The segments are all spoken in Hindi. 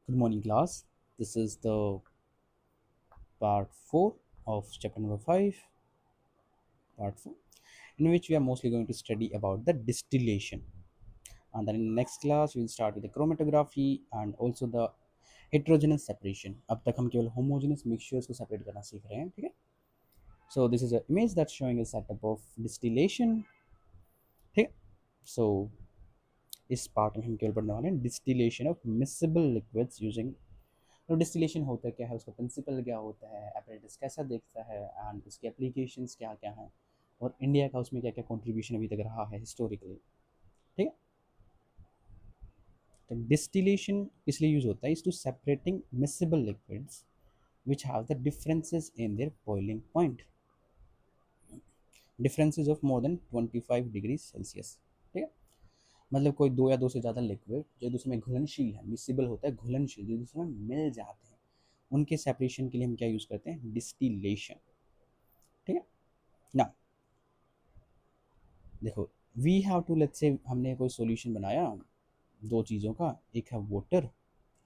Good morning, class. This is the part 4 of chapter number 5, part 4, in which we are mostly going to study about the distillation. And then in the next class, we will start with the chromatography and also the heterogeneous separation. अब तक हम केवल homogeneous mixtures को separate करना सीख रहे हैं, ठीक है? So this is an image that's showing a setup of distillation, ठीक है? So इस पार्ट में हम केवल पढ़ने वाले हैं distillation of miscible liquids using तो डिस्टिलेशन होता है क्या है, उसका प्रिंसिपल क्या होता है, एपरेटस कैसा देखता है एंड उसके एप्लीकेशंस क्या क्या हैं, और इंडिया का उसमें क्या क्या कंट्रीब्यूशन अभी तक रहा है हिस्टोरिकली, ठीक है? तो डिस्टिलेशन इसलिए यूज होता है is to separating miscible liquids which have the differences in their boiling point, differences of more than 25 degree Celsius, ठीक है? मतलब कोई दो या दो से ज़्यादा लिक्विड जो एक दूसरे में घुलनशील है, मिसिबल होता है घुलनशील, जो एक दूसरे में मिल जाते हैं, उनके सेपरेशन के लिए हम क्या यूज़ करते हैं, डिस्टिलेशन, ठीक है ना? देखो, we have to let's say हमने कोई सॉल्यूशन बनाया दो चीज़ों का, एक है वाटर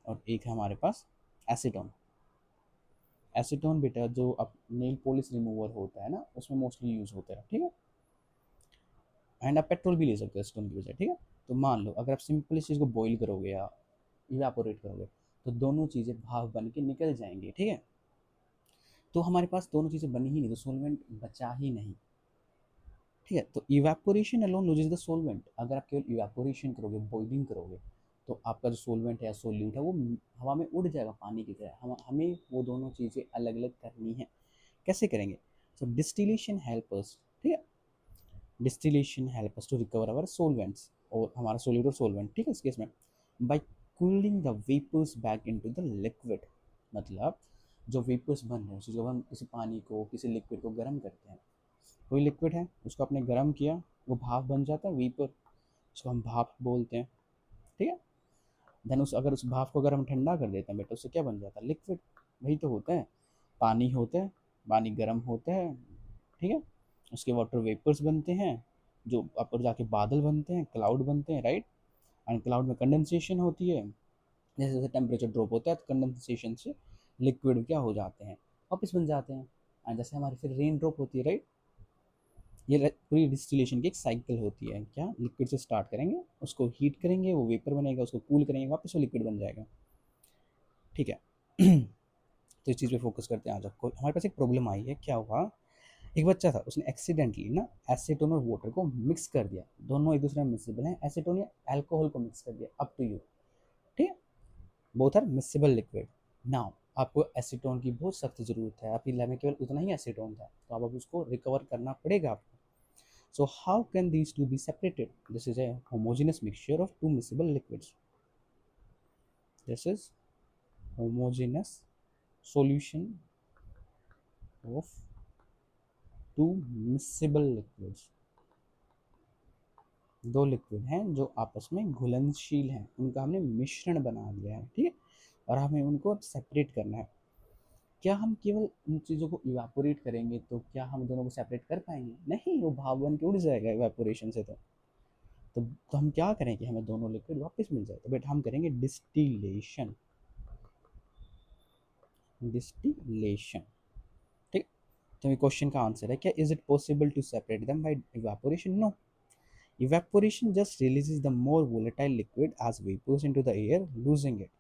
और एक है हमारे पास एसीटोन। एसीटोन बेटा जो अब नेल पॉलिश रिमूवर होता है ना, उसमें मोस्टली यूज़ होता है, ठीक है? एंड आप पेट्रोल भी ले सकते हो एसीटोन की वजह, ठीक है? तो मान लो अगर आप सिंपल इस चीज़ को बॉईल करोगे या इवेपोरेट करोगे तो दोनों चीज़ें भाप बन के निकल जाएंगी, ठीक है? तो हमारे पास दोनों चीज़ें बनी ही नहीं, तो सोलवेंट बचा ही नहीं, ठीक है? तो evaporation alone loses the solvent. अगर आप केवल इवेपोरेशन करोगे, बॉइलिंग करोगे, तो आपका जो सोलवेंट है या सोल्यूट है वो हवा में उड़ जाएगा पानी की तरह। हमें वो दोनों चीज़ें अलग अलग करनी है। कैसे करेंगे? सो डिस्टिलेशन हेल्प अस, ठीक है? Distillation help us to recover our solvents, और हमारा सोल्यूट और सोलवेंट, ठीक है? इस केस में by cooling the vapours back into the liquid. मतलब जो वेपर्स बन रहे हैं उसी जब हम किसी पानी को, किसी लिक्विड को गर्म करते हैं, कोई लिक्विड है उसको आपने गर्म किया, वो भाप बन जाता है, वेपर, उसको हम भाप बोलते हैं, ठीक है? देन उस अगर उस भाप को अगर हम ठंडा कर देते हैं बेटा, उससे क्या बन जाता है, लिक्विड। वही तो होता है, पानी होता है, पानी गर्म होता है, ठीक है? उसके वाटर वेपर्स बनते हैं, जो ऊपर जाके बादल बनते हैं, क्लाउड बनते हैं, राइट? एंड क्लाउड में कंडेंसेशन होती है, जैसे जैसे टेम्परेचर ड्रॉप होता है तो कंडेंसेशन से लिक्विड क्या हो जाते हैं, वापस बन जाते हैं। एंड जैसे हमारी फिर रेन ड्रॉप होती है, राइट? ये पूरी डिस्टिलेशन की एक साइकिल होती है। क्या, लिक्विड से स्टार्ट करेंगे, उसको हीट करेंगे, वो वेपर बनेगा, उसको कूल करेंगे, वापस वो लिक्विड बन जाएगा, ठीक है? तो इस चीज़ पे फोकस करते हैं आज। आपको हमारे पास एक प्रॉब्लम आई है, क्या हुआ, एक बच्चा था, उसने एक्सीडेंटली ना एसीटोन और वाटर को मिक्स कर दिया, दोनों एक दूसरे में मिक्सिबल हैं, एसीटोन या अल्कोहल को मिक्स कर दिया, अप टू यू, ठीक है? Both are miscible liquid. Now आपको एसीटोन की बहुत सख्त ज़रूरत है, आपकी लैब में केवल उतना ही एसीटोन था, तो अब उसको रिकवर करना पड़ेगा आपको। So how can these two be separated? This is a homogeneous mixture of two miscible liquids. This is homogeneous solution of two miscible liquids. दो लिक्विड हैं जो आपस में घुलनशील हैं, उनका हमने मिश्रण बना दिया है, ठीक है? और हमें उनको अब सेपरेट करना है। क्या हम केवल उन चीज़ों को इवापोरेट करेंगे तो क्या हम दोनों को सेपरेट कर पाएंगे? नहीं, वो भाप बन के उड़ जाएगा इवापोरेशन से। तो हम क्या करें कि हमें दोनों लिक्विड वापस मिल जाए? तो बेटा हम करेंगे डिस्टिलेशन, डिस्टिलेशन, ठीक? तो ये क्वेश्चन का आंसर है, क्या is it possible to separate them by evaporation? No, evaporation just releases the more volatile liquid as vapors into the air, losing it.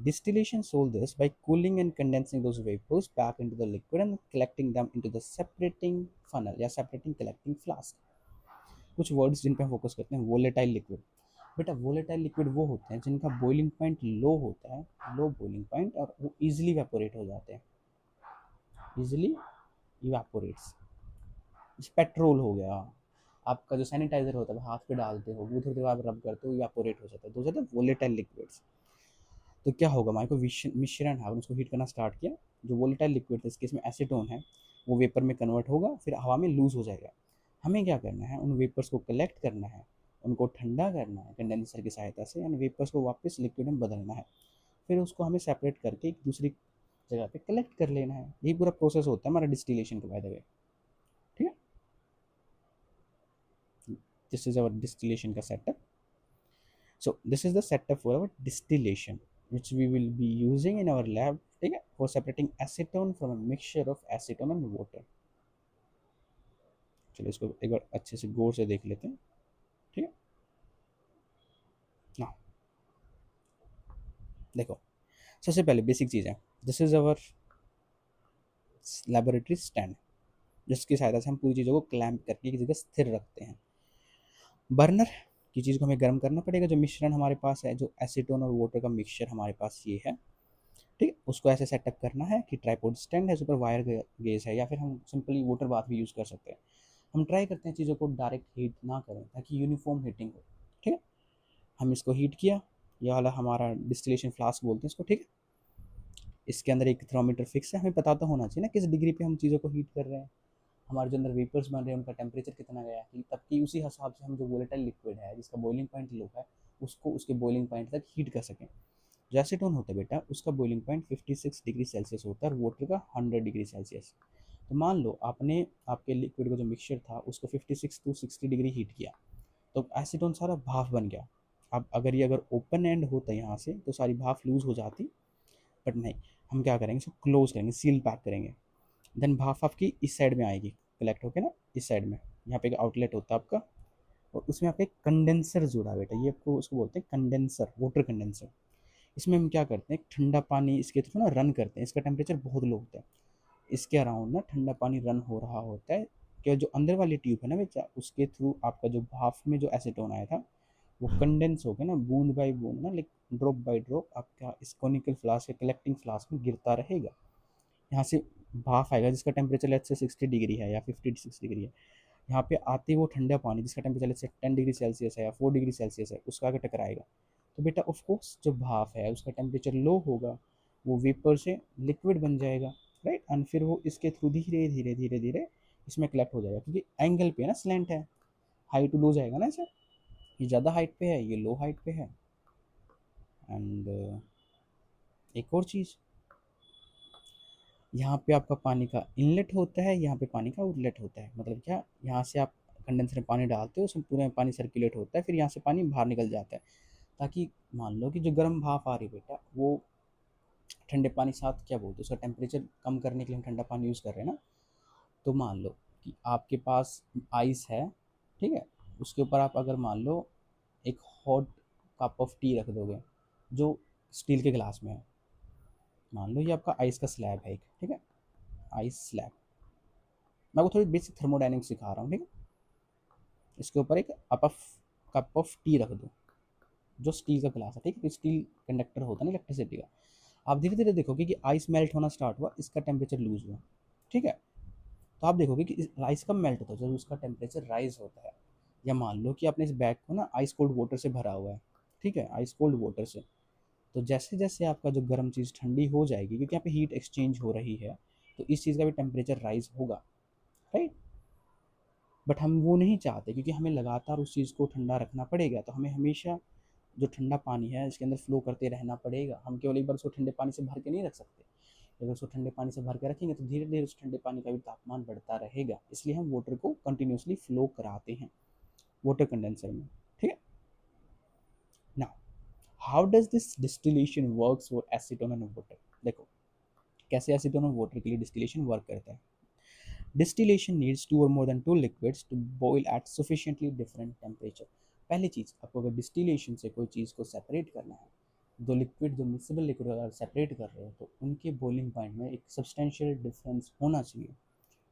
Distillation solves this by cooling and condensing those vapors back into the liquid and collecting them into the separating funnel या separating collecting flask. कुछ वर्ड्स जिन पे हम फोकस करते हैं, वोलेटाइल लिक्विड। बेटा वोलेटाइल लिक्विड वो होते हैं जिनका बॉइलिंग पॉइंट लो होता है, लो बॉइलिंग पॉइंट, और वो इजीली इवेपोरेट हो जाते हैं, इजीली इवेपोरेट्स। पेट्रोल हो गया, आपका जो सैनिटाइजर होता है हाथ पे डालते हो, वो थोड़ी देर बाद रब करते हो, इवेपोरेट हो जाता है, तो जाते वोलेटाइल लिक्विड्स। तो क्या होगा, हमारे को मिश्रण है, उसको हीट करना स्टार्ट किया, जो वोलेटाइल लिक्विड था, इसके इसमें एसीटोन है, वो वेपर में कन्वर्ट होगा, फिर हवा में लूज हो जाएगा। हमें क्या करना है, उन वेपर्स को कलेक्ट करना है, उनको ठंडा करना है कंडेंसर की सहायता से, यानी वेपर्स को वापस लिक्विड में बदलना है, फिर उसको हमें सेपरेट करके एक दूसरी जगह पे कलेक्ट कर लेना है। यही पूरा प्रोसेस होता है हमारा डिस्टिलेशन का, बाय द वे, ठीक है? दिस इज अवर डिस्टिलेशन का setup. So this is the setup for our distillation. which we will be using in our lab, ठीक है, for separating acetone from a mixture of acetone and water। चलो इसको एक बार अच्छे से गौर से देख लेते हैं, ठीक है ना। देखो, सबसे पहले बेसिक चीज़ है, this is our laboratory stand, जिसकी सहायता से हम पूरी चीज़ों को क्लैंप करके एक जगह स्थिर रखते हैं। बर्नर की चीज़ को हमें गर्म करना पड़ेगा, जो मिश्रण हमारे पास है, जो एसीटोन और वाटर का मिक्सचर हमारे पास ये है, ठीक है, उसको ऐसे सेटअप करना है कि ट्राइपॉड स्टैंड है, ऊपर वायर गेज है, या फिर हम सिंपली वाटर बाथ भी यूज़ कर सकते हैं। हम ट्राई करते हैं चीज़ों को डायरेक्ट हीट ना करें ताकि यूनिफॉर्म हीटिंग हो, ठीक है। हम इसको हीट किया, यह वाला हमारा डिस्टिलेशन फ्लास्क बोलते हैं इसको, ठीक है। इसके अंदर एक थर्मोमीटर फिक्स है, हमें पता तो होना चाहिए ना किस डिग्री पे हम चीज़ों को हीट कर रहे हैं, हमारे जो अंदर वेपर्स बन रहे हैं उनका टेम्परेचर कितना गया है, तब की उसी हिसाब से हम जो वोलेटाइल लिक्विड है जिसका बॉइलिंग पॉइंट लो है उसको उसके बॉइलिंग पॉइंट तक हीट कर सकें। जो एसीटोन होता है बेटा, उसका बॉइलिंग पॉइंट 56 डिग्री सेल्सियस होता है और वाटर का 100 डिग्री सेल्सियस। तो मान लो आपने आपके लिक्विड का जो मिक्सचर था उसको 56 टू 60 डिग्री हीट किया, तो एसीटोन सारा भाप बन गया। अब अगर ये अगर ओपन एंड होता यहाँ से तो सारी भाप लूज हो जाती, बट नहीं, हम क्या करेंगे, इसको क्लोज करेंगे, सील पैक करेंगे। देन भाप आपकी इस साइड में आएगी, कलेक्ट होके ना इस साइड में, यहाँ पे एक आउटलेट होता है आपका, और उसमें आपका एक कंडेंसर जुड़ा है बेटा, ये आपको उसको बोलते हैं कंडेंसर, वाटर कंडेंसर। इसमें हम क्या करते हैं, ठंडा पानी इसके थ्रू ना रन करते हैं, इसका टेम्परेचर बहुत लो होता है, इसके अराउंड ना ठंडा पानी रन हो रहा होता है, कि जो अंदर वाली ट्यूब है ना बेटा, उसके थ्रू आपका जो भाप में जो एसीटोन आया था वो कंडेंस हो गया ना, बूंद बाई बूंद ना, लाइक ड्रॉप बाई ड्रॉप आपका इस कोनिकल फ्लास्क या कलेक्टिंग फ्लास्क में गिरता रहेगा। यहाँ से भाप आएगा जिसका टेम्परेचर लेट्स से 60 डिग्री है या 56 डिग्री है, यहाँ पे आते ही वो ठंडा पानी जिसका temperature let's say 10 degree Celsius है या 4 डिग्री सेल्सियस है उसका आगे टकराएगा। तो बेटा ऑफ कोर्स जो भाप है उसका टेम्परेचर लो होगा, वो वेपर से लिक्विड बन जाएगा, राइट, एंड फिर वो इसके थ्रू धीरे धीरे धीरे धीरे इसमें कलेक्ट हो जाएगा, क्योंकि एंगल पे ना स्लैंट है, हाइट लो जाएगा ना इसे, ये ज़्यादा हाइट पे है, ये लो हाइट पे है। एंड एक और चीज़, यहाँ पे आपका पानी का इनलेट होता है, यहाँ पे पानी का आउटलेट होता है, मतलब क्या, यहाँ से आप कंडेंसर में पानी डालते हो, उसमें पूरे में पानी सर्कुलेट होता है, फिर यहाँ से पानी बाहर निकल जाता है, ताकि मान लो कि जो गर्म भाप आ रही है बेटा, वो ठंडे पानी साथ क्या बोलते हैं, उसका टेम्परेचर कम करने के लिए हम ठंडा पानी यूज़ कर रहे हैं ना। तो मान लो कि आपके पास आइस है, ठीक है, उसके ऊपर आप अगर मान लो एक हॉट कप ऑफ टी रख दोगे जो स्टील के गिलास में है, मान लो ये आपका आइस का स्लैब है एक, ठीक है, आइस स्लैब, मैं आपको थोड़ी बेसिक थर्मोडाइनमिक्स सिखा रहा हूँ, ठीक है। इसके ऊपर एक कप ऑफ टी रख दो जो स्टील का गिलास है, ठीक है, स्टील कंडक्टर होता है ना इलेक्ट्रिसिटी का। आप धीरे धीरे देखोगे कि आइस मेल्ट होना स्टार्ट हुआ, इसका टेम्परेचर लूज हुआ, ठीक है। तो आप देखोगे कि आइस कब मेल्ट होता है, जब उसका टेम्परेचर राइज होता है। या मान लो कि आपने इस बैग को ना आइस कोल्ड वाटर से भरा हुआ है, ठीक है, आइस कोल्ड वाटर से, तो जैसे जैसे आपका जो गर्म चीज़ ठंडी हो जाएगी, क्योंकि यहाँ पे हीट एक्सचेंज हो रही है, तो इस चीज़ का भी टेम्परेचर राइज होगा, राइट। बट हम वो नहीं चाहते, क्योंकि हमें लगातार उस चीज़ को ठंडा रखना पड़ेगा, तो हमें हमेशा जो ठंडा पानी है इसके अंदर फ्लो करते रहना पड़ेगा। हम केवल एक बार उसको ठंडे पानी से भर के नहीं रख सकते, अगर उसको ठंडे पानी से भर के रखेंगे तो धीरे धीरे उस ठंडे पानी का भी तापमान बढ़ता रहेगा, इसलिए हम वाटर को कंटिन्यूसली फ्लो कराते हैं वाटर कंडेंसर में, ठीक है ना। How does this distillation works for acetone and water, देखो कैसे एसीटोन और वाटर के लिए डिस्टिलेशन वर्क करता है। Distillation needs two or more than two liquids to boil at sufficiently different temperature। पहली चीज़, आपको अगर डिस्टिलेशन से कोई चीज़ को सेपरेट करना है, दो लिक्विड, जो मिक्सिबल लिक्विड अगर सेपरेट कर रहे हो तो उनके बॉइलिंग पॉइंट में एक सब्सटेंशियल डिफरेंस होना चाहिए,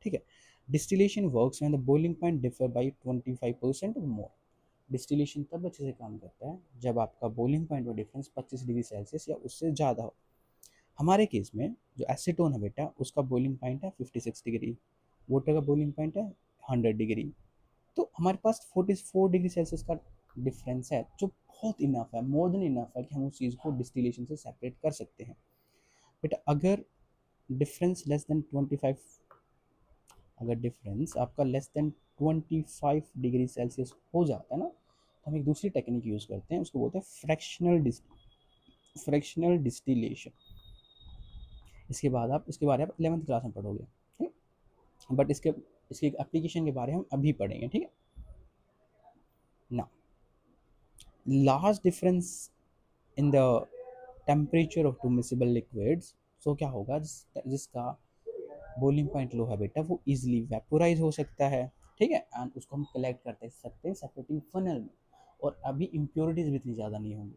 ठीक है। Distillation works when the boiling point differ by 25% और मोर। डिस्टिलेशन तब अच्छे से काम करता है जब आपका बॉइलिंग पॉइंट में डिफरेंस 25 डिग्री सेल्सियस या उससे ज़्यादा हो। हमारे केस में जो एसीटोन है बेटा, उसका बॉइलिंग पॉइंट है 56 डिग्री, वाटर का बॉइलिंग पॉइंट है 100 डिग्री, तो हमारे पास 44 डिग्री सेल्सियस का डिफरेंस है, जो बहुत इनफ है, मोर देन इनफ है कि हम उस चीज़ को डिस्टिलेशन से सेपरेट कर सकते हैं। बट अगर डिफरेंस लेस देन 25, अगर डिफरेंस आपका लेस देन 25 डिग्री सेल्सियस हो जाता है ना, तो हम एक दूसरी टेक्निक यूज़ करते हैं, उसको बोलते हैं फ्रैक्शनल डिस्टिलेशन। इसके बाद आप, इसके बारे में आप 11th क्लास में पढ़ोगे, ठीक है, बट इसके एप्लीकेशन के बारे में हम अभी पढ़ेंगे, ठीक है ना। Large difference in the temperature of two miscible liquids, so क्या होगा, जिसका बॉइलिंग पॉइंट लो है बेटा, वो इजीली वेपोराइज हो सकता है, ठीक है, एंड उसको हम कलेक्ट करते सकते हैं सेपरेटिंग फनल में, और अभी इम्प्योरिटीज भी इतनी ज़्यादा नहीं होंगी।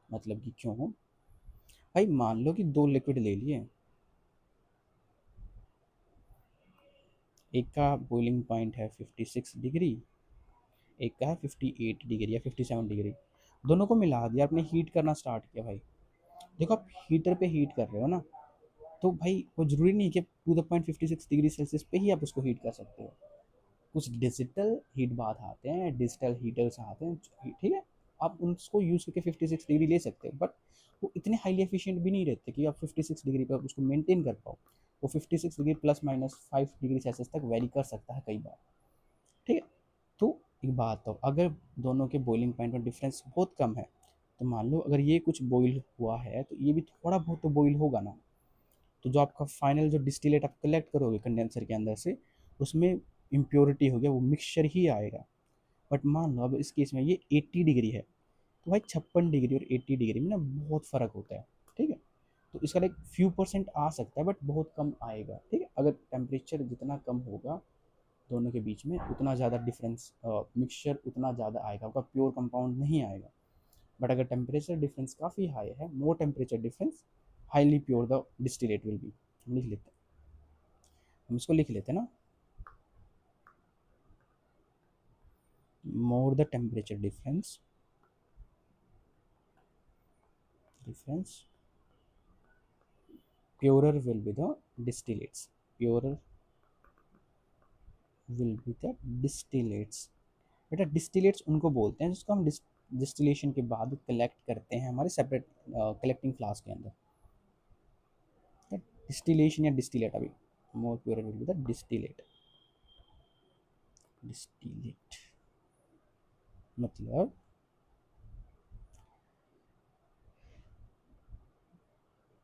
मतलब कि क्यों हो भाई, मान लो कि दो लिक्विड ले लिए, एक का बॉइलिंग पॉइंट है 56 डिग्री, एक का है 58 डिग्री या 57 डिग्री, दोनों को मिला दिया आपने, हीट करना स्टार्ट किया भाई। देखो आप हीटर पे हीट कर रहे हो ना, तो भाई वो जरूरी नहीं कि to the point 56 degree Celsius पे ही आप उसको हीट कर सकते हो। कुछ डिजिटल हीट बाथ आते हैं, डिजिटल हीटर्स आते हैं, ठीक है, आप उनको यूज़ करके 56 डिग्री ले सकते हो, बट वो इतने हाईली एफिशिएंट भी नहीं रहते कि आप 56 डिग्री पर उसको मेंटेन कर पाओ। वो 56 डिग्री +- 5 डिग्री सेल्सियस तक वेरी कर सकता है कई बार, ठीक है। तो एक बात, तो अगर दोनों के बॉइलिंग पॉइंट में डिफरेंस बहुत कम है, तो मान लो अगर ये कुछ बॉइल हुआ है तो ये भी थोड़ा बहुत तो बॉइल होगा ना, तो जो आपका फाइनल जो डिस्टिलेट आप कलेक्ट करोगे कंडेंसर के अंदर से, उसमें इम्प्योरिटी हो गया, वो मिक्सचर ही आएगा। बट मान लो अब इस केस में ये 80 डिग्री है, तो भाई 56 डिग्री और 80 डिग्री में ना बहुत फ़र्क होता है, ठीक है। तो इसका एक फ्यू परसेंट आ सकता है, बट बहुत कम आएगा, ठीक है। अगर टेम्परेचर जितना कम होगा दोनों के बीच में, उतना ज़्यादा डिफरेंस, मिक्सचर उतना ज़्यादा आएगा, आपका प्योर कंपाउंड नहीं आएगा। बट अगर टेम्परेचर डिफरेंस काफ़ी हाई है, more temperature difference, highly pure the distillate will be. हम लिख लेते हैं, हम इसको लिख लेते हैं ना, more the temperature difference purer will be the distillates, purer will be the distillates। बेटा डिस्टिलेट्स उनको बोलते हैं जिसको हम डिस्टिलेशन के बाद कलेक्ट करते हैं हमारे सेपरेट कलेक्टिंग फ्लास्क के अंदर। डिस्टिलेशन या डिस्टिलेट, अभी मोर pure will be the distillate. Distillate मतलब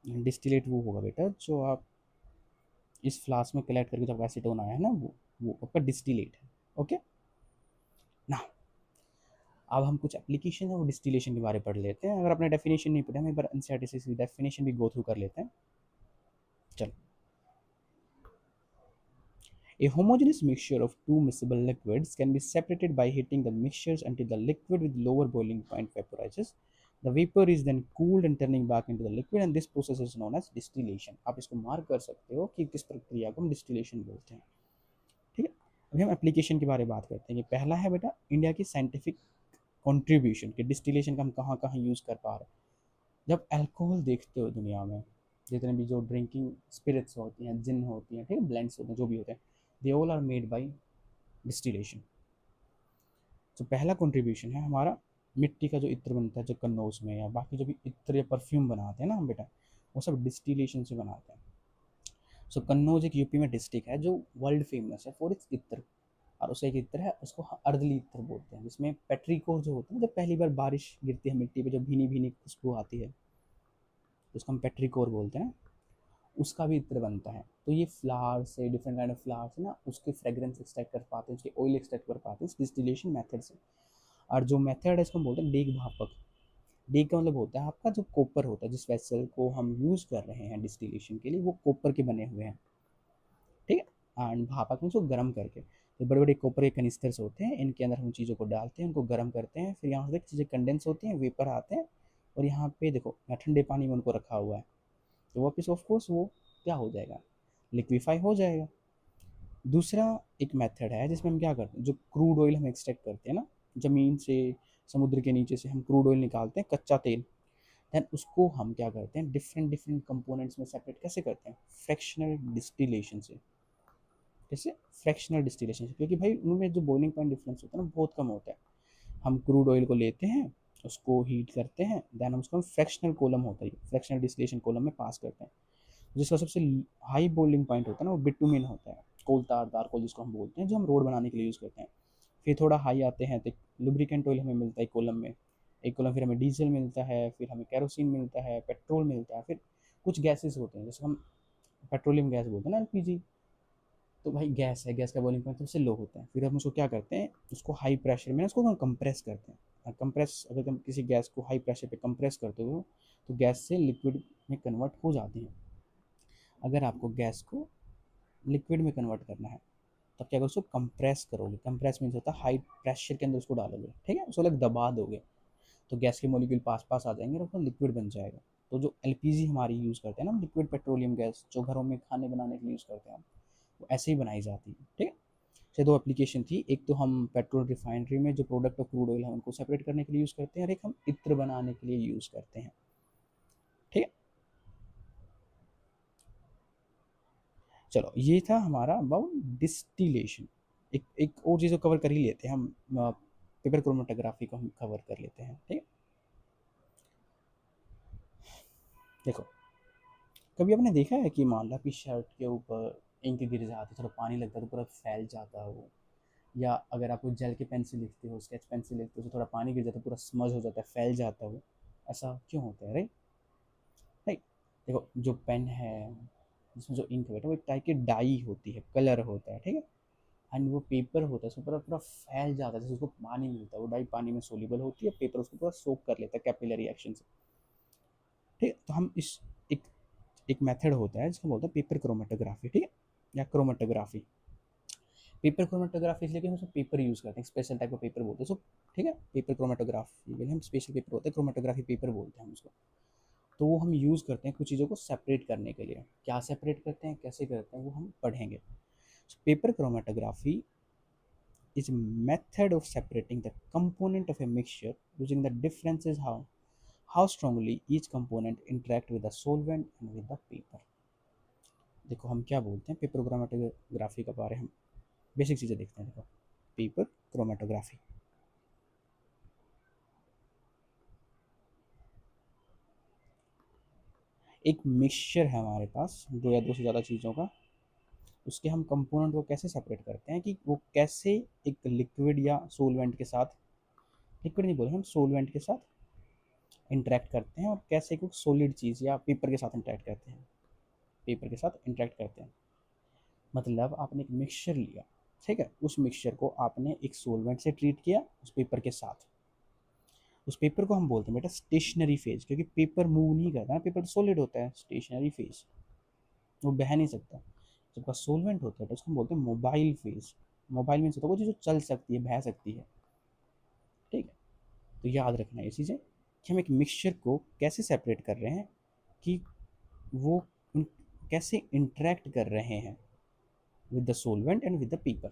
डिस्टिलेट वो होगा बेटा जो आप इस फ्लास्क में कलेक्ट करके जब एसीटोन आया है ना, वो आपका डिस्टिलेट है, ओके ना। अब हम कुछ एप्लीकेशन है वो डिस्टिलेशन के बारे में पढ़ लेते हैं। अगर आपने डेफिनेशन नहीं पढ़ा, हम एक बार एनसीईआरटी से डेफिनेशन भी गो थ्रू कर लेते हैं। चलो, a homogeneous mixture of two miscible liquids can be separated by heating the mixtures until the liquid with lower boiling point vaporizes. The vapor is then cooled and turning back into the liquid, and this process is known as distillation। आप इसको मार्क कर सकते हो कि किस प्रक्रिया को हम डिस्टिलेशन बोलते हैं, ठीक है। अभी हम एप्लीकेशन के बारे में बात करते हैं। ये पहला है बेटा इंडिया की साइंटिफिक कंट्रीब्यूशन कि डिस्टिलेशन का हम कहाँ कहाँ यूज़ कर पा रहे हैं। जब अल्कोहल देखते हो दुनिया में, जितने भी जो ड्रिंकिंग स्पिरिट्स होती हैं, जिन होती हैं, ठीक है, ब्लेंड्स होते हैं, जो भी होते हैं, they all are made by distillation. तो पहला कंट्रीब्यूशन है हमारा, मिट्टी का जो इत्र बनता है जो कन्नौज में, या बाकी जो भी इत्र या परफ्यूम बनाते हैं ना हम बेटा, वो सब डिस्टिलेशन से बनाते हैं। सो कन्नौज एक यूपी में डिस्ट्रिक्ट है जो वर्ल्ड फेमस है फॉर इट्स इत्र, और उसका एक इत्र है उसको अर्दली इत्र बोलते हैं, जिसमें पेट्रिकोर जो होता है, जब पहली बार बारिश गिरती है मिट्टी पे, जो भीनी भीनी खुशबू आती है, उसको हम पेट्रिकोर बोलते हैं, उसका भी इत्र बनता है। तो ये फ्लावर से, डिफरेंट काइंड ऑफ फ्लावर से ना उसके फ्रेग्रेंस एक्सट्रैक्ट कर पाते हैं, उसके ऑयल एक्सट्रैक्ट कर पाते हैं इस डिस्टिलेशन मेथड से। और जो मेथड है इसको हम बोलते हैं डेग भापक। डेग का मतलब होता है आपका जो कॉपर होता है, जिस वेसल को हम यूज़ कर रहे हैं डिस्टिलेशन के लिए, वो कॉपर के बने हुए हैं, ठीक है। एंड भापक में उसको गर्म करके, तो बड़े बड़े कॉपर के कनिस्टर्स होते हैं, इनके अंदर हम चीज़ों को डालते हैं, उनको गर्म करते हैं, फिर यहाँ से चीज़ें कंडेंस होती हैं, वेपर आते हैं, और यहाँ पे देखो मैं ठंडे पानी में उनको रखा हुआ है, तो वापस ऑफ कोर्स वो क्या हो जाएगा, लिक्विफाई हो जाएगा। दूसरा एक मेथड है जिसमें हम क्या करते हैं, जो क्रूड ऑयल हम एक्सट्रैक्ट करते हैं ना, ज़मीन से, समुद्र के नीचे से हम क्रूड ऑयल निकालते हैं, कच्चा तेल, देन उसको हम क्या करते हैं, डिफरेंट डिफरेंट कंपोनेंट्स में सेपरेट कैसे करते हैं, फ्रैक्शनल डिस्टिलेशन से। जैसे फ्रैक्शनल डिस्टिलेशन से, क्योंकि भाई उनमें जो बॉइलिंग पॉइंट डिफरेंस होता है ना बहुत कम होता है। हम क्रूड ऑयल को लेते हैं, उसको हीट करते हैं, देन हम उसको फ्रैक्शनल कॉलम होता है, फ्रैक्शनल डिस्टिलेशन कॉलम में पास करते हैं, जिसका सबसे हाई बॉइलिंग पॉइंट होता है ना वो बिटुमिन होता है, कोलतार दारकोल जिसको हम बोलते हैं, जो हम रोड बनाने के लिए यूज़ करते हैं। फिर थोड़ा हाई आते हैं तो लुब्रिकेंट ऑयल हमें मिलता है कॉलम में, एक कॉलम, फिर हमें डीजल मिलता है, फिर हमें केरोसिन मिलता है, पेट्रोल मिलता है, फिर कुछ गैसेस होते हैं जैसे हम पेट्रोलियम गैस बोलते हैं ना, एलपीजी। तो भाई गैस है, गैस का बॉइलिंग पॉइंट सबसे लो होता है, फिर हम उसको क्या करते हैं, उसको हाई प्रेशर में उसको हम कंप्रेस करते हैं। कंप्रेस, अगर हम किसी गैस को हाई प्रेशर पे कंप्रेस करते हो तो गैस से लिक्विड में कन्वर्ट हो जाती हैं। अगर आपको गैस को लिक्विड में कन्वर्ट करना है तब क्या करो, उसको कंप्रेस करोगे। कंप्रेस मीन्स होता है हाई प्रेशर के अंदर उसको डालोगे, ठीक है, उसको अलग दबा दोगे तो गैस के मॉलिक्यूल पास पास आ जाएंगे और उसका लिक्विड बन जाएगा। तो जो एलपीजी हमारी यूज़ करते हैं ना, लिक्विड पेट्रोलियम गैस, जो घरों में खाने बनाने के लिए यूज़ करते हैं हम, वो ऐसे ही बनाई जाती है, ठीक है। से दो एप्लीकेशन थी, एक तो हम पेट्रोल रिफाइनरी में जो प्रोडक्ट ऑफ क्रूड ऑयल है उनको सेपरेट करने के लिए यूज़ करते हैं, और एक हम इत्र बनाने के लिए यूज़ करते हैं, ठीक है। चलो ये था हमारा अबाउट डिस्टिलेशन। एक और चीज़ को कवर कर ही लेते हैं हम, पेपर क्रोमेटोग्राफी को हम कवर कर लेते हैं, ठीक है। देखो, कभी आपने देखा है कि मान लो आपकी शर्ट के ऊपर इंक गिर जाती है, थोड़ा पानी लगता है तो पूरा फैल जाता है वो, या अगर आप कोई जेल की पेंसिल लिखते हो, स्केच पेंसिल लिखते हो, तो थोड़ा पानी गिर जाता है पूरा स्मज हो जाता है, फैल जाता है वो, ऐसा क्यों होता है, राइट? राइट। देखो, जो पेन है जिसमें जो इंक बैठा है वो एक टाइप की डाई होती है, कलर होता है, ठीक है। एंड वो पेपर होता है उसमें पूरा पूरा फैल जाता है, जैसे उसको पानी मिलता है, वो डाई पानी में सोल्यूबल होती है, पेपर उसको पूरा सोक कर लेता है कैपिलरी एक्शन से, ठीक है। तो हम इस एक एक मेथड होता है जिसको बोलते हैं पेपर क्रोमेटोग्राफी, ठीक है, या क्रोमेटोग्राफी। पेपर क्रोमेटोग्राफी इसलिए कि हम उसमें पेपर यूज़ करते हैं, स्पेशल टाइप का पेपर बोलते हैं उसको, ठीक है। पेपर क्रोमेटोग्राफी के लिए हम स्पेशल पेपर होते हैं, क्रोमेटोग्राफी पेपर बोलते हैं हम उसको। तो वो हम यूज़ करते हैं कुछ चीज़ों को सेपरेट करने के लिए। क्या सेपरेट करते हैं, कैसे करते हैं, वो हम पढ़ेंगे। Paper chromatography is a method of separating the component of a mixture using the differences how strongly each component interact with the solvent and with the paper। देखो हम क्या बोलते हैं पेपर क्रोमेटोग्राफी के बारे, हम बेसिक चीज़ें देखते हैं। देखो, पेपर क्रोमेटोग्राफी एक मिक्सचर है हमारे पास, दो या दो से ज़्यादा चीज़ों का, उसके हम कंपोनेंट को कैसे सेपरेट करते हैं कि वो कैसे एक लिक्विड या सोलवेंट के साथ, लिक्विड नहीं बोले हम, सोलवेंट के साथ इंटरेक्ट करते हैं, और कैसे कोई सॉलिड चीज़ या पेपर के साथ इंटरेक्ट करते हैं, पेपर के साथ इंटरेक्ट करते हैं। मतलब आपने एक मिक्सचर लिया, ठीक है, उस मिक्सचर को आपने एक सोलवेंट से ट्रीट किया उस पेपर के साथ, उस पेपर को हम बोलते हैं बेटा स्टेशनरी फेज, क्योंकि पेपर मूव नहीं करता ना, पेपर सॉलिड होता है, स्टेशनरी फेज, वो बह नहीं सकता। जब का सोलवेंट होता है तो उसको हम बोलते हैं मोबाइल फेज। मोबाइल मीन्स होता है वो चीज़ जो चल सकती है, बह सकती है, ठीक है। तो याद रखना ये चीज़ें कि हम एक मिक्सचर को कैसे सेपरेट कर रहे हैं, कि वो कैसे इंटरेक्ट कर रहे हैं with the solvent and with the paper.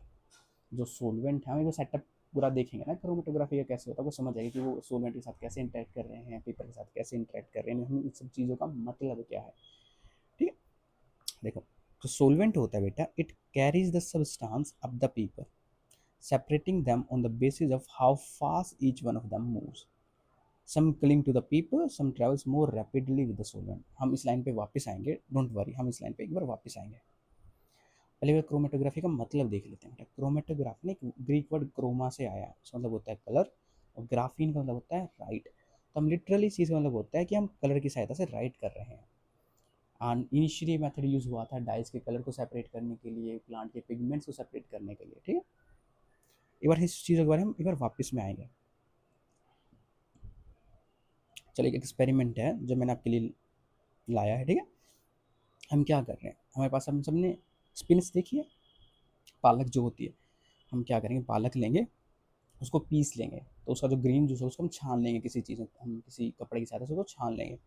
जो सोलवेंट है, हम एक सेटअप पूरा देखेंगे ना क्रोमेटोग्राफी का कैसे होता है, वो समझ आएगी कि वो सोलवेंट के साथ कैसे इंटरेक्ट कर रहे हैं, पेपर के साथ कैसे इंटरेक्ट कर रहे हैं, हम इन सब चीज़ों का मतलब क्या है, ठीक है। देखो, जो सोलवेंट होता है बेटा, it carries the substance up the paper, separating them on the basis of how fast each one of them moves। some cling to the paper, some travels more rapidly with the solvent। हम इस लाइन पे वापस आएंगे, डोंट वरी, हम इस लाइन पे एक बार वापस आएंगे। पहले बार क्रोमेटोग्राफी का मतलब देख लेते हैं। क्रोमेटोग्राफी ने ग्रीक वर्ड क्रोमा से आया है, उसका मतलब होता है कलर, और ग्राफीन का मतलब होता है राइट। तो हम लिटरली इस चीज़ का मतलब होता है कि हम कलर की सहायता से राइट कर रहे हैं। एंड इनिशियली मेथड यूज़ हुआ था डाइस के कलर को सेपरेट करने के लिए, प्लांट के पिगमेंट्स को सेपरेट करने के लिए, ठीक है। एक बार इस चीज़ों के बारे में हम एक बार वापस में आएंगे। चलो, एक एक्सपेरिमेंट है जो मैंने आपके लिए लाया है, ठीक है। हम क्या कर रहे हैं, हमारे पास हम सब ने स्पिनच देखी है, पालक जो होती है, हम क्या करेंगे, पालक लेंगे, उसको पीस लेंगे, तो उसका जो ग्रीन जूस है उसको हम छान लेंगे किसी चीज़ में, हम किसी कपड़े की सहायता से उसको छान लेंगे,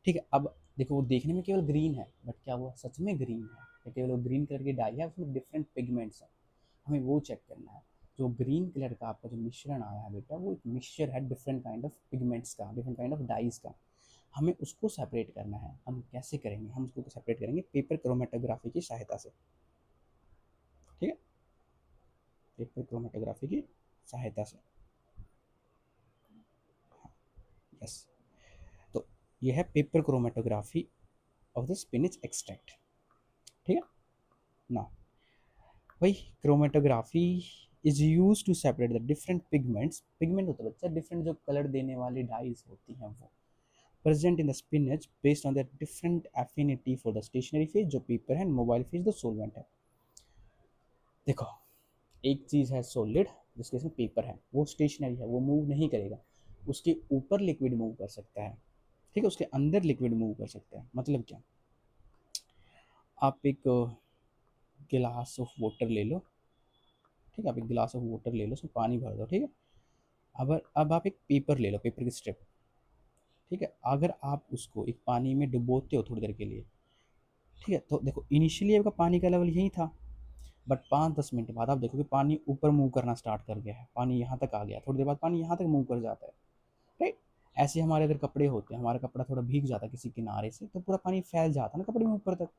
ठीक है। अब देखो, वो देखने में केवल ग्रीन है, बट क्या वो सच में ग्रीन है, या केवल वो ग्रीन कलर की डाई है, उसमें डिफरेंट पिगमेंट्स हैं, हमें वो चेक करना है। जो ग्रीन कलर का आपका जो मिश्रण आया है बेटा, वो एक मिक्सचर है डिफरेंट काइंड ऑफ पिगमेंट्स का, डिफरेंट काइंड ऑफ डाइज का, हमें उसको सेपरेट करना है। हम कैसे करेंगे, हम उसको सेपरेट करेंगे पेपर क्रोमेटोग्राफी की सहायता से, ठीक है, पेपर क्रोमेटोग्राफी की सहायता से, यस। तो ये है paper chromatography of the spinach extract, ठीक है ना। भाई, chromatography is use to separate the different pigments, pigment होता है बच्चा डिफरेंट जो कलर देने वाली डाइज होती हैं वो present in the spinach based on their different affinity for the stationary phase जो पेपर है, मोबाइल फेज जो सोलवेंट है। देखो, एक चीज़ है सॉलिड, जिसके पेपर है, वो स्टेशनरी है, वो मूव नहीं करेगा, उसके ऊपर लिक्विड मूव कर सकता है, ठीक है, उसके अंदर लिक्विड मूव कर सकता है। मतलब क्या, आप एक गिलास ऑफ वाटर ले लो, ठीक है, आप एक गिलास ऑफ वाटर ले लो, उसमें पानी भर दो, ठीक है। अब आप एक पेपर ले लो, पेपर की स्ट्रिप, ठीक है। अगर आप उसको एक पानी में डुबोते हो थोड़ी देर के लिए, ठीक है, तो देखो इनिशियली आपका पानी का लेवल यही था, बट 5-10 मिनट बाद आप देखोगे पानी ऊपर मूव करना स्टार्ट कर गया है, पानी यहाँ तक आ गया, थोड़ी देर बाद पानी यहाँ तक मूव कर जाता है, राइट। ऐसे हमारे अगर कपड़े होते हैं, हमारा कपड़ा थोड़ा भीग जाता है किसी किनारे से, तो पूरा पानी फैल जाता है ना कपड़े में ऊपर तक।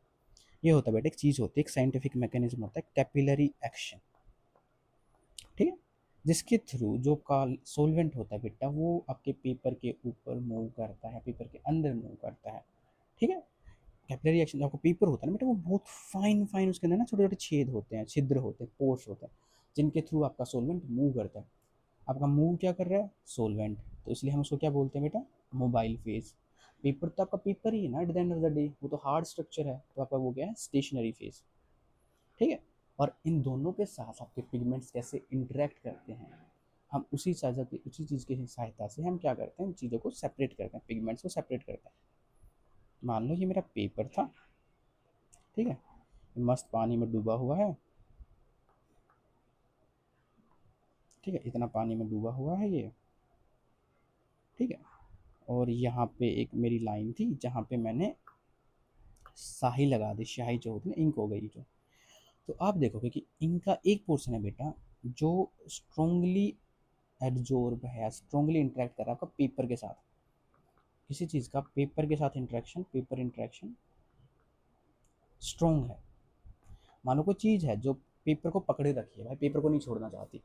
ये होता है बेटा, एक चीज़ होती है, एक साइंटिफिक मैकेनिज्म होता है, कैपिलरी एक्शन, ठीक है, जिसके थ्रू जो का सोलवेंट होता है बेटा, वो आपके पेपर के ऊपर मूव करता है, पेपर के अंदर मूव करता है, ठीक है। कैपिलरी एक्शन, जो आपका पेपर होता है ना बेटा, वो बहुत फाइन फाइन, उसके अंदर ना छोटे छोटे छेद होते हैं, छिद्र होते हैं, पोर्स होते हैं, जिनके थ्रू आपका सोलवेंट मूव करता है। आपका मूव क्या कर रहा है, सोलवेंट, तो इसलिए हम उसको क्या बोलते हैं बेटा, मोबाइल फेज। पेपर तो आपका पेपर ही है ना, at the end of the day वो तो हार्ड स्ट्रक्चर है, तो आपका वो क्या है, स्टेशनरी फेज, ठीक है। और इन दोनों के साथ आपके पिगमेंट्स कैसे इंटरेक्ट करते हैं, हम उसी चीज़ की सहायता से हम क्या करते हैं, चीज़ों को सेपरेट करते हैं, पिगमेंट्स को सेपरेट करते हैं। मान लो ये मेरा पेपर था, ठीक है, मस्त पानी में डूबा हुआ है, ठीक है, इतना पानी में डूबा हुआ है ये, ठीक है। और यहाँ पे एक मेरी लाइन थी जहाँ पे मैंने स्याही लगा दी, स्याही जो होती है इंक हो गई जो। तो आप देखोगे कि इंक का एक पोर्शन है बेटा जो स्ट्रोंगली एडजॉर्ब है, स्ट्रोंगली इंटरेक्ट कर रहा है आपका पेपर के साथ, किसी चीज़ का पेपर के साथ इंटरेक्शन, पेपर इंटरेक्शन स्ट्रोंग है। मानो कोई चीज़ है जो पेपर को पकड़े रखी है, भाई पेपर को नहीं छोड़ना चाहती,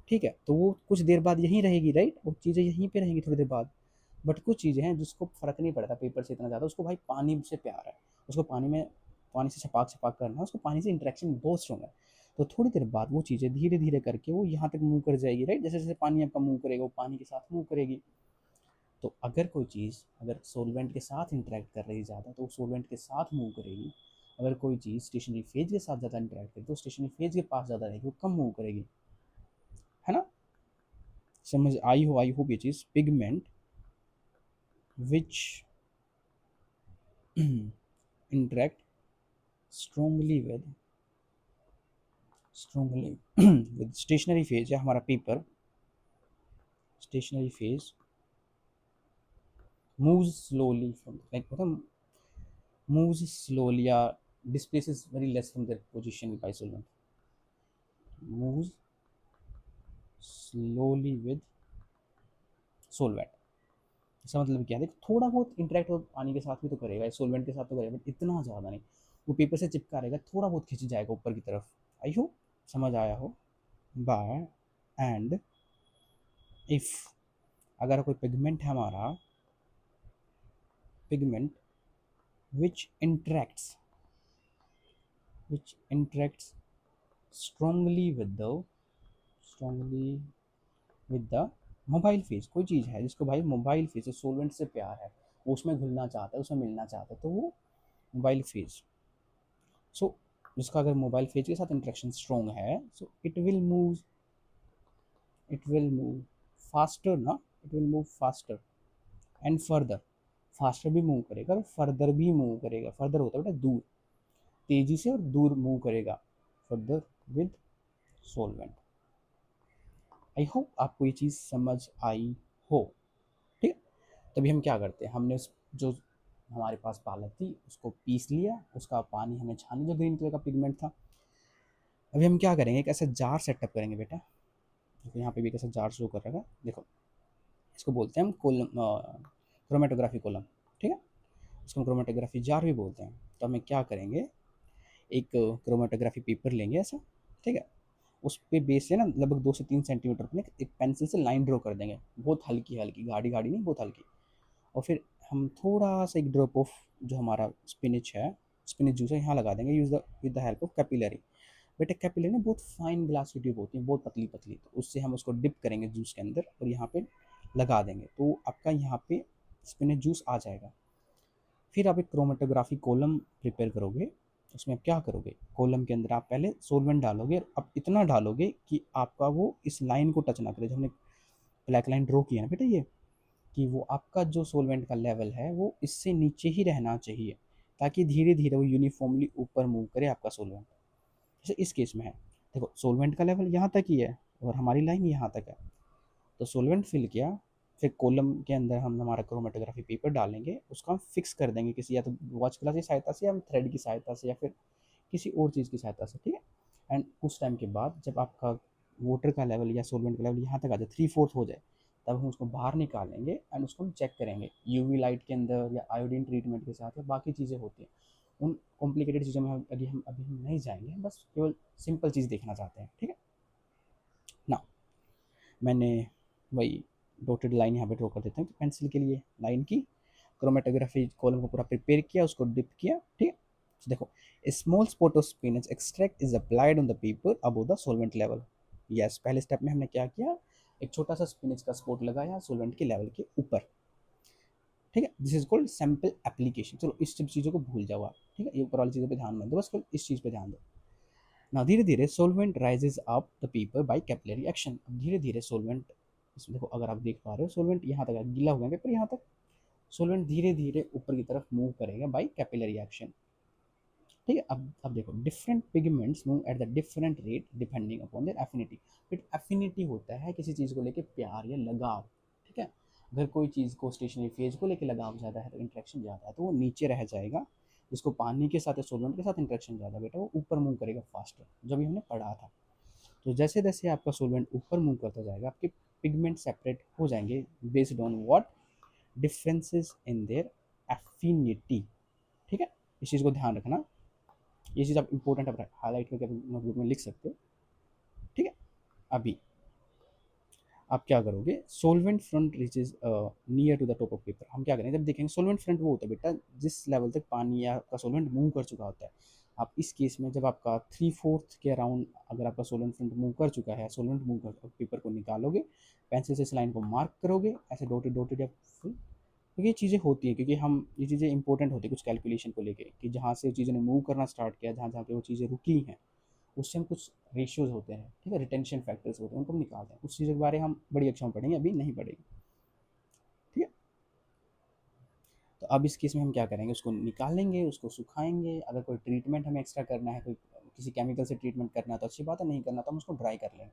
ठीक है, तो वो कुछ देर बाद यहीं रहेगी, राइट, वो चीज़ें यहीं पे रहेंगी थोड़ी देर बाद। बट कुछ चीज़ें हैं जिसको फ़र्क नहीं पड़ता पेपर से इतना ज़्यादा, उसको भाई पानी से प्यार है, उसको पानी से छपाक छपाक करना है, उसको पानी से इंटरेक्शन बहुत स्ट्रॉन्ग है। तो थोड़ी देर बाद वो चीज़ें धीरे धीरे करके वो यहाँ तक मूव कर जाएगी, राइट, जैसे जैसे पानी आपका मूव करेगा वो पानी के साथ मूव करेगी। तो अगर कोई चीज़ अगर सोलवेंट के साथ इंटरेक्ट कर रही है ज़्यादा, तो वो सोलवेंट के साथ मूव करेगी। अगर कोई चीज़ स्टेशनरी फेज के साथ ज़्यादा इंटरेक्ट करेगी तो स्टेशनरी फेज के पास ज़्यादा रहेगी, वो कम मूव करेगी, है ना। समझ आई होप ये चीज़, pigment which interact strongly with stationary phase या हमारा paper, stationary phase moves slowly from like मतलब moves slowly या displaces very less from their position by solvent, moves slowly with solvent। इसका मतलब क्या है, देखो थोड़ा बहुत इंटरेक्ट हो पानी के साथ भी तो करेगा, सोलवेंट के साथ तो करेगा, बट इतना ज़्यादा नहीं, वो पेपर से चिपका रहेगा, थोड़ा बहुत खींच जाएगा ऊपर की तरफ। आई होप समझ आया हो। बाय एंड इफ अगर कोई पिगमेंट है हमारा, pigment which interacts strongly with the mobile phase, कोई चीज़ है जिसको भाई मोबाइल फेज सोलवेंट से प्यार है, वो उसमें घुलना चाहता है, उसमें मिलना चाहता है, तो वो मोबाइल फेज। सो जिसका अगर मोबाइल फेज के साथ इंटरेक्शन स्ट्रॉन्ग है, so it will move faster ना, it will move faster and further, faster भी मूव करेगा और फर्दर भी मूव करेगा। फर्दर होता है बेटा दूर, तेजी से और दूर मूव करेगा, further with solvent. I hope आपको ये चीज़ समझ आई हो, ठीक है। तभी हम क्या करते हैं, हमने उस जो हमारे पास पालक थी उसको पीस लिया, उसका पानी हमें छानी, जो ग्रीन कलर का पिगमेंट था। अभी हम क्या करेंगे, एक ऐसा जार सेटअप करेंगे बेटा, देखो यहाँ पे भी एक ऐसा जार शो कर रहा है, देखो इसको बोलते हैं हम कोलम, क्रोमेटोग्राफी कोलम, ठीक है, इसको हम क्रोमेटोग्राफी जार भी बोलते हैं। तो हमें क्या करेंगे, एक क्रोमेटोग्राफी पेपर लेंगे ऐसा, ठीक है, उस पे बेस से ना लगभग 2 से 3 सेंटीमीटर पे एक पेंसिल से लाइन ड्रॉ कर देंगे, बहुत हल्की हल्की, गाढ़ी गाढ़ी नहीं, बहुत हल्की। और फिर हम थोड़ा सा एक ड्रॉप ऑफ जो हमारा स्पिनिच है, स्पिनिच जूस है, यहाँ लगा देंगे use the with the help of capillary. बेटा कैपिलरी ना बहुत फाइन ग्लास की ट्यूब होती है, बहुत पतली पतली, तो उससे हम उसको डिप करेंगे जूस के अंदर और यहाँ पे लगा देंगे, तो आपका यहाँ पे स्पिनिच जूस आ जाएगा। फिर आप एक क्रोमेटोग्राफी कॉलम प्रिपेयर करोगे, उसमें आप क्या करोगे, कॉलम के अंदर आप पहले सोलवेंट डालोगे, और अब इतना डालोगे कि आपका वो इस लाइन को टच ना करे, जो हमने ब्लैक लाइन ड्रॉ किया है ना बेटा, ये कि वो आपका जो सोलवेंट का लेवल है वो इससे नीचे ही रहना चाहिए, ताकि धीरे धीरे वो यूनिफॉर्मली ऊपर मूव करे आपका सोलवेंट। जैसे इस केस में है, देखो सोलवेंट का लेवल यहाँ तक ही है और हमारी लाइन यहाँ तक है, तो सोलवेंट फिल किया, फिर कॉलम के अंदर हम हमारा क्रोमेटोग्राफी पेपर डालेंगे, उसको हम फिक्स कर देंगे किसी या तो वॉच ग्लास की सहायता से या हम थ्रेड की सहायता से या फिर किसी और चीज़ की सहायता से, ठीक है। एंड कुछ टाइम के बाद जब आपका वाटर का लेवल या सोलवेंट का लेवल यहाँ तक आ जाए, 3/4 हो जाए, तब हम उसको बाहर निकालेंगे एंड उसको हम चेक करेंगे यूवी लाइट के अंदर या आयोडीन ट्रीटमेंट के साथ, या बाकी चीज़ें होती हैं। उन कॉम्प्लिकेटेड चीज़ों में अभी हम नहीं जाएंगे, बस केवल सिंपल चीज़ देखना चाहते हैं, ठीक है ना। मैंने वही डॉटेड लाइन यहाँ पे ड्रॉ कर देता हूँ पेंसिल के लिए, लाइन की क्रोमेटोग्राफी कॉलम को पूरा प्रिपेयर किया, उसको डिप किया, ठीक है। तो देखो, small spot of spinach extract is applied on the paper above the solvent level. Yes, पहले स्टेप में हमने क्या किया, एक छोटा सा स्पिनच का स्पॉट लगाया सोलवेंट के लेवल के ऊपर, ठीक है। This is called sample application. चलो इस सब चीज़ों को भूल जाओ आप, ठीक है, ये ऊपर वाली चीज़ों पे ध्यान मत दो, बस केवल इस चीज़ पे ध्यान दो ना। धीरे धीरे solvent rises up the paper by capillary action. अब धीरे धीरे सोलवेंट, इसमें देखो अगर आप देख पा रहे हो सोलवेंट यहाँ तक गीला हुआ है पेपर यहाँ तक, सोलवेंट धीरे धीरे ऊपर की तरफ मूव करेगा बाय कैपिलरी एक्शन, ठीक है। अब देखो, different pigments move at the different rate depending upon their affinity. फिर एफिनिटी होता है किसी चीज़ को लेके प्यार या लगाव, ठीक है। अगर कोई चीज़ को स्टेशनरी फेज को लेके लगाव ज़्यादा है तो इंट्रैक्शन ज़्यादा है, तो वो नीचे रह जाएगा। जिसको पानी के साथ या सोलवेंट के साथ इंट्रैक्शन ज़्यादा बेटा वो ऊपर मूव करेगा फास्टर, जब ये हमने पढ़ा था। तो जैसे जैसे आपका सोलवेंट ऊपर मूव करता जाएगा, आपके पिगमेंट सेपरेट हो जाएंगे based on what differences in there affinity, ठीक है। इस चीज़ को ध्यान रखना, ये चीज़ आप इंपॉर्टेंट आप हाईलाइट करके नोटबुक में लिख सकते हो, ठीक है। अभी आप क्या करोगे, solvent front reaches near to the top of paper. हम क्या करेंगे जब देखेंगे सोलवेंट फ्रंट, वो होता है बेटा जिस लेवल तक पानी या आपका सोलवेंट मूव कर चुका होता है। आप इस केस में जब आपका 3/4 के अराउंड अगर आपका सोलवेंट फ्रंट मूव कर चुका है, सोलवेंट मूव कर पेपर को निकालोगे, पेंसिल से इस लाइन को मार्क करोगे ऐसे डॉटेड डॉटेड या फुल। तो ये चीज़ें होती हैं क्योंकि हम ये चीज़ें इंपॉर्टेंट होती है कुछ कैलकुलेशन को लेके, कि जहाँ से चीज़ों ने मूव करना स्टार्ट किया, जहाँ जहाँ पे वो चीज़ें रुकी हैं, उससे हम कुछ रेशियोज होते हैं, ठीक है, रिटेंशन फैक्टर्स होते हैं, उनको हम निकालते हैं। उस चीज़ के बारे में हम बड़ी कक्षा में पढ़ेंगे, अभी नहीं पढ़ेंगे, ठीक है। तो अब इस केस में हम क्या करेंगे, उसको निकालेंगे, उसको सुखाएंगे। अगर कोई ट्रीटमेंट हमें एक्स्ट्रा करना है, कोई किसी केमिकल से ट्रीटमेंट करना है तो अच्छी बात है, नहीं करना तो हम उसको ड्राई कर लेंगे।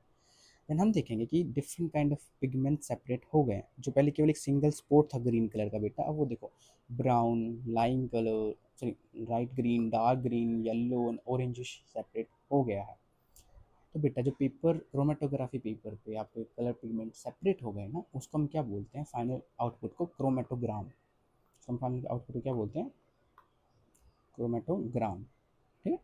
देन हम देखेंगे कि different kind of pigment separate हो गए। जो पहले केवल एक सिंगल स्पॉट था ग्रीन कलर का बेटा, अब वो देखो brown, lime colour, sorry light green, dark green, yellow and orangish separate हो गया है। तो बेटा जो पेपर क्रोमेटोग्राफी पेपर पे आपके कलर पिगमेंट सेपरेट हो गए ना, उसको हम क्या बोलते हैं, फाइनल आउटपुट को क्रोमेटोग्राम। हम फाइनल आउटपुट को क्या बोलते हैं, क्रोमेटोग्राम, ठीक है।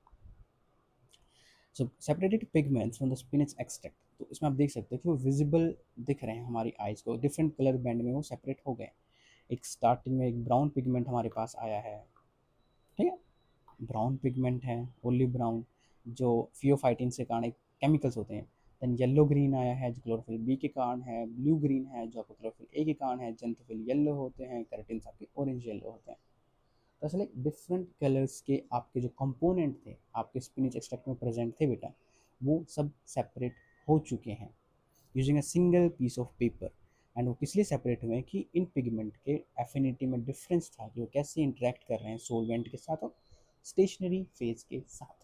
So separated pigments from the spinach extract. तो इसमें आप देख सकते हो कि वो विजिबल दिख रहे हैं हमारी आइज़ को, डिफरेंट कलर बैंड में वो सेपरेट हो गए। एक स्टार्टिंग में एक ब्राउन पिगमेंट हमारे पास आया है, ठीक है, ब्राउन पिगमेंट है, ओलिव ब्राउन, जो फियोफाइटिन से कारण एक केमिकल्स होते हैं। देन येलो ग्रीन आया है जो क्लोरोफिल बी के कारण है, ब्लू ग्रीन है जो आपको क्लोरोफिल ए के कारण है, जेंथोफिल येलो होते हैं, कैरोटीन आपके ऑरेंज येलो होते हैं। तो असल एक डिफरेंट कलर्स के आपके जो कंपोनेंट थे आपके स्पिनिच एक्सट्रैक्ट में प्रेजेंट थे बेटा, वो सब सेपरेट हो चुके हैं using a single piece of paper. And वो किस लिए सेपरेट हुए हैं कि इन पिगमेंट के एफिनिटी में डिफरेंस था कि वो कैसे इंटरेक्ट कर रहे हैं सोलवेंट के साथ और स्टेशनरी फेज के साथ।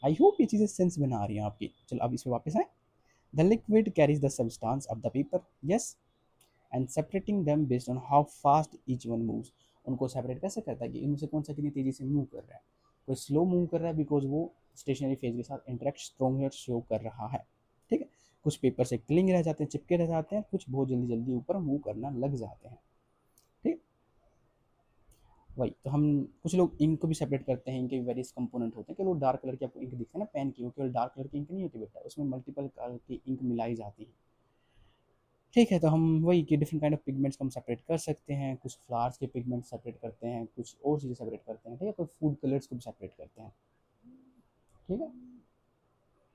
आई होप ये चीज़ें सेंस बना रही हैं आपकी। चलो अब इस पर वापस आए। The liquid carries the substance of the paper, yes, and separating them based on how fast each one moves. उनको सेपरेट कैसे करता है कि इनमें से कौन सा कितनी तेज़ी से मूव कर रहा है। कोई स्लो मूव कर रहा है बिकॉज वो स्टेशनरी फेज के साथ इंटरेक्ट स्ट्रोंगर शो कर रहा है, ठीक है। कुछ पेपर से क्लिंग रह जाते हैं, चिपके रह जाते हैं, कुछ बहुत जल्दी जल्दी ऊपर मूव करना लग जाते हैं, ठीक। वही तो हम कुछ लोग इंक को भी सेपरेट करते हैं, इनके वेरियस कंपोनेंट होते हैं। केवल डार्क कलर की आपको इंक दिखता है ना पेन की, वो केवल डार्क कलर की इंक नहीं होती बेटा, उसमें मल्टीपल कलर की इंक मिलाई जाती है, ठीक है। तो हम वही कि डिफरेंट काइंड ऑफ पिगमेंट्स को हम सेपरेट कर सकते हैं। कुछ फ्लावर्स के पिगमेंट सेपरेट करते हैं, कुछ और चीज़ें सेपरेट करते हैं, ठीक है। कोई फूड कलर्स को भी सेपरेट करते हैं, ठीक है।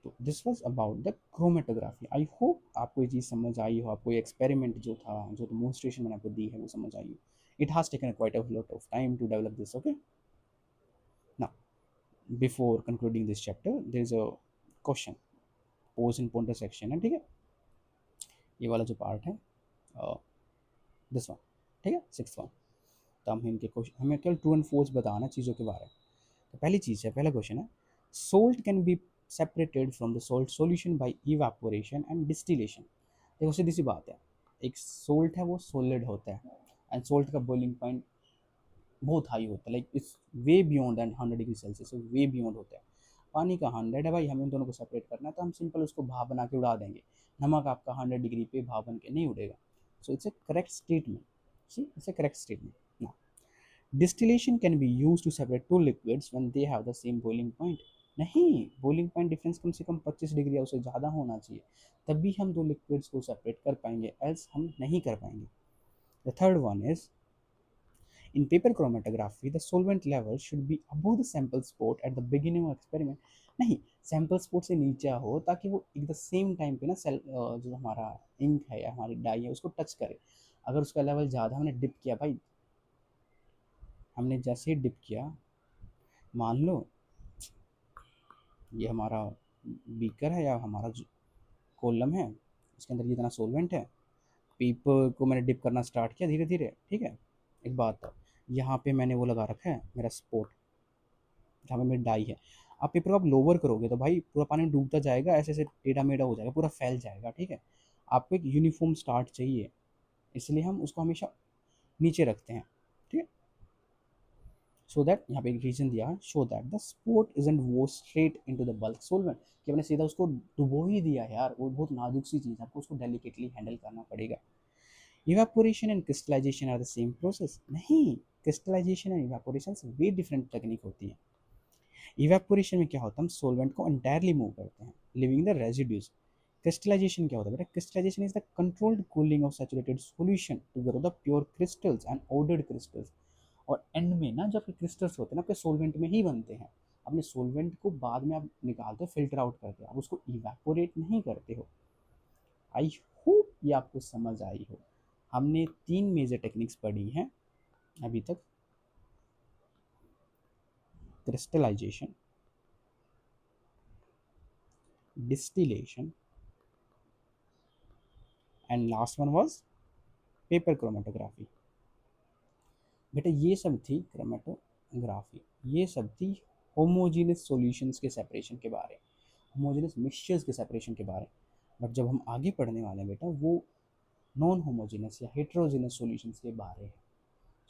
तो this was about the chromatography. I hope आपको ये चीज़ समझ आई हो, आपको ये एक्सपेरिमेंट जो था, जो डेमोन्स्ट्रेशन मैंने आपको दी है वो समझ आई हो। It has taken quite a lot of time to develop this, okay. Now before concluding this chapter there is a question pose in pointer section है, ठीक है। ये वाला जो पार्ट है दिस वन, ठीक है, सिक्स वन। तो हम इनके क्वेश्चन, हमें केवल ट्रू एंड फोल्स बताना चीज़ों के बारे में। तो पहली चीज़ है, पहला क्वेश्चन है, salt can be separated from the salt solution bye evaporation and distillation. देखो सीधी सी बात है, एक सोल्ट है वो सॉलिड होता है, एंड सोल्ट का बॉइलिंग पॉइंट बहुत हाई होता है, like it's way beyond than 100 degree Celsius, way beyond होता है। पानी का 100 है भाई, हमें उन दोनों को सेपरेट करना है, तो हम सिंपल उसको भाप बना के उड़ा देंगे। नमक आपका 100 डिग्री पे भाप बन के नहीं उड़ेगा। So it's a correct statement, see it's a correct statement ना। Distillation can be use to separate two liquids when they have the same boiling point. नहीं, बॉइलिंग पॉइंट डिफरेंस कम से कम 25 डिग्री या उससे ज़्यादा होना चाहिए, तभी हम दो लिक्विड्स को सेपरेट कर पाएंगे, एल्स हम नहीं कर पाएंगे। The third one is, in paper chromatography, the solvent level should be above the sample spot at the beginning of experiment. नहीं, सैम्पल स्पॉट से नीचे हो ताकि वो एक द सेम टाइम पे ना सेल जो हमारा इंक है या हमारी डाई है उसको टच करे। अगर उसका लेवल ज़्यादा, हमने डिप किया भाई, हमने जैसे ही डिप किया, मान लो ये हमारा बीकर है या हमारा कोलम है, इसके अंदर जितना सोलवेंट है, पेपर को मैंने डिप करना स्टार्ट किया धीरे धीरे, ठीक है। एक बात था, यहाँ पे मैंने वो लगा रखा है मेरा स्पॉट जहाँ पे मेरी डाई है। आप पेपर को आप लोअर करोगे तो भाई पूरा पानी डूबता जाएगा, ऐसे ऐसे टेढ़ा मेढ़ा हो जाएगा, पूरा फैल जाएगा, ठीक है। आपको एक यूनिफॉर्म स्टार्ट चाहिए, इसलिए हम उसको हमेशा नीचे रखते हैं, ठीक है। सो दैट यहाँ पे एक रीजन दिया है, show that the spot isn't वो straight into the bulk solvent, कि हमने सीधा उसको डुबो ही दिया है यार, वो बहुत नाजुक सी चीज़ है, आपको उसको डेलिकेटली हैंडल करना पड़ेगा। Evaporation and crystallisation are the same process. नहीं, क्रिस्टलाइजेशन एंड इवेपोरेशन से वे डिफरेंट टेक्निक होती है। इवेपोरेशन में क्या होता है, हम सोलवेंट को एंटायरली मूव करते हैं, लिविंग द रेजिड्यूज। क्रिस्टलाइजेशन क्या होता है बेटा, crystallisation is the controlled cooling of saturated solution to grow the pure crystals and ordered crystals. और एंड में ना, जब क्रिस्टल्स होते हैं ना आपके सोलवेंट में ही बनते हैं, अपने सोलवेंट को बाद में आप निकालते हो, फिल्टर आउट करते हो, आप उसको इवेपोरेट नहीं करते हो। आई होप ये आपको समझ आई हो। हमने 3 मेजर टेक्निक्स पढ़ी हैं अभी तक, crystallisation, distillation, and last one was paper chromatography. बेटा ये सब थी क्रोमेटोग्राफी, ये सब थी होमोजीनियस सॉल्यूशंस के सेपरेशन के बारे, होमोजीनियस मिक्सचर्स के सेपरेशन के बारे। बट जब हम आगे पढ़ने वाले हैं बेटा, वो नॉन होमोजीनियस या हेट्रोजीनियस सॉल्यूशंस के बारे है।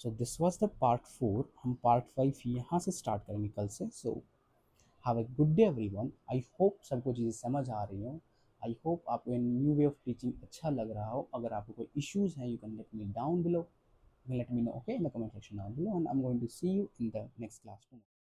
So this was the part 4, हम पार्ट 5 यहाँ से स्टार्ट करेंगे कल से। So have a good day everyone. I hope सबको चीज़ें समझ आ रही हो। आई होप आपको न्यू वे ऑफ टीचिंग अच्छा लग रहा हो। अगर आपको कोई इश्यूज हैं, you can let me down below, let me know, okay, in the comment section down below, and I'm going to see you in the next class tomorrow.